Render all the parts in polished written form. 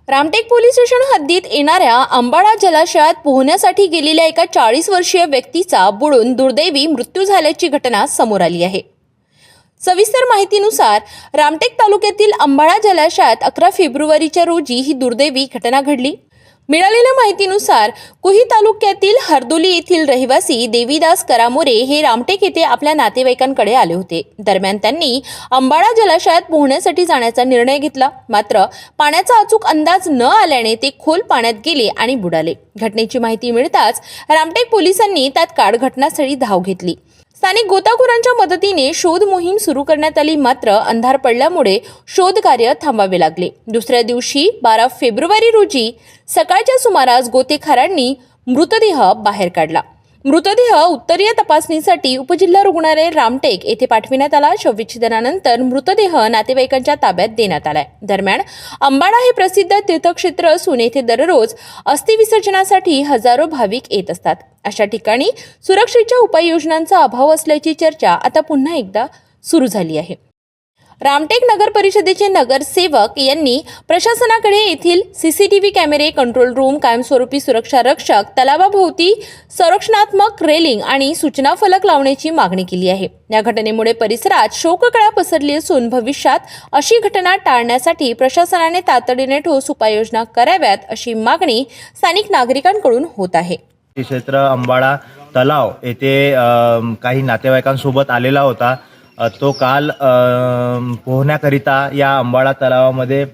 Ramtek police station हद्दीत येणाऱ्या अंबाडा जलाशयात पोहण्यासाठी गेलेल्या एका 40 वर्षीय व्यक्तीचा बुडून दुर्दैवी मृत्यू झाल्याची घटना समोर आली आहे। सविस्तर माहितीनुसार रामटेक तालुक्यातील अंबाडा जलाशयात 11 फेब्रुवारीच्या रोजी ही दुर्दैवी घटना घडली। मिळालेल्या माहितीनुसार कुही तालुक्यातील हरदोली येथील रहिवासी देवीदास करामोरे हे रामटेक येथे आपल्या नातेवाईकांकडे आले होते। दरम्यान त्यांनी अंबाडा जलाशयात पोहण्यासाठी जाण्याचा निर्णय घेतला, मात्र पाण्याचा अचूक अंदाज न आल्याने ते खोल पाण्यात गेले आणि बुडाले। घटनेची माहिती मिळताच रामटेक पोलिसांनी तात्काळ घटनास्थळी धाव घेतली। स्थानिक गोताखोरांच्या मदतीने शोध मोहीम सुरू करण्यात आली, मात्र अंधार पडल्यामुळे शोध कार्य थांबावे लागले। दुसऱ्या दिवशी 12 फेब्रुवारी रोजी सकाळच्या सुमारास गोतेखोरांनी मृतदेह बाहेर काढला। मृतदेह उत्तरीय तपासणीसाठी उपजिल्हा रुग्णालय रामटेक येथे पाठविण्यात आला। शवविच्छेदनानंतर मृतदेह नातेवाईकांच्या ताब्यात देण्यात आलाय। दरम्यान अंबाडा हे प्रसिद्ध तीर्थक्षेत्र असून येथे दररोज अस्थि विसर्जनासाठी हजारो भाविक येत असतात। अशा ठिकाणी सुरक्षेच्या उपाययोजनांचा अभाव असल्याची चर्चा आता पुन्हा एकदा सुरू झाली आहे। रामटेक नगर परिषदेचे नगरसेवक यांनी प्रशासनाकडे येथील सीसीटीव्ही कॅमेरे, कंट्रोल रूम, कायमस्वरूपी सुरक्षा रक्षक, तलावाभोवती संरक्षणात्मक रेलिंग आणि सूचना फलक लावण्याची मागणी केली आहे। या घटनेमुळे परिसरात शोककळा पसरली असून भविष्यात अशी घटना टाळण्यासाठी प्रशासनाने तातडीने ठोस उपाययोजना कराव्यात अशी मागणी स्थानिक नागरिकांकडून होत आहे। क्षेत्र अंबाडा तलाव येथे काही नातेवाईकांसोबत आलेला होता। तो काल पोहण्याकरिता या अंबाडा तलावामध्ये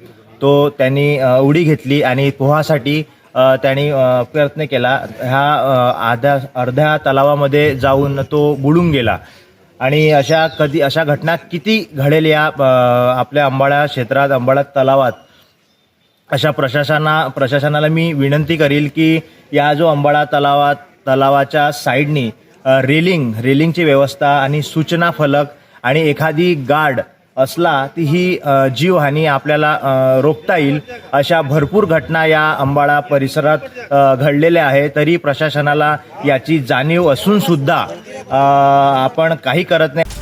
त्यांनी उडी घेतली आणि पोहासाठी त्यांनी प्रयत्न केला। ह्या अर्ध्या तलावामध्ये जाऊन तो बुडून गेला आणि अशा घटना किती घडेल या आपल्या अंबाडा क्षेत्रात, अंबाडा तलावात। अशा प्रशासनाला मी विनंती करील की या जो अंबाडा तलावाच्या साईडनी रेलिंगची व्यवस्था आणि सूचना फलक आणि एखादी गार्ड असला ती ही जीवहानी आपल्याला रोखता येईल। अशा भरपूर घटना या अंबाडा परिसरात घडलेल्या आहेत, तरी प्रशासनाला याची जाणीव असून सुद्धा आपण काही करत नाही।